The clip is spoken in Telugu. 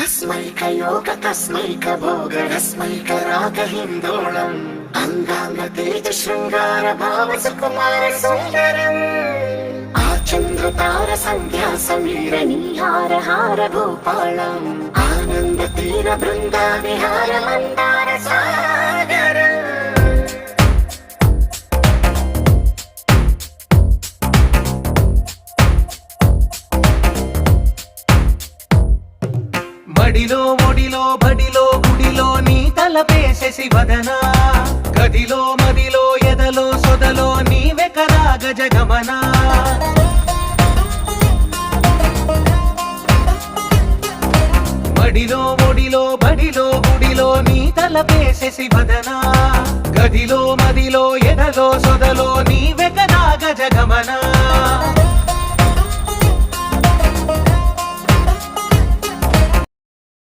अस्मैकयोग तस्मैक भोग रस्मैक राग हिन्दोळम् अंगांग तेज शृंगार भाव सुकुमार सुंदरम् आचंद्र तार संध्या समीर नीहार हार भूपालम् आनंद तीर बृंदा विहार मंदार सागर మడిలో ఒడిలో బడిలో గుడిలో నీ తలపేసేసి వదనా గదిలో మదిలో ఎదలో సొదలో నీవే కదా గజగమనా మడిలో ఒడిలో బడిలో గుడిలో నీ తలపేసేసి వదనా గదిలో మదిలో ఎదలో సొదలో నీవే కదా గజగమనా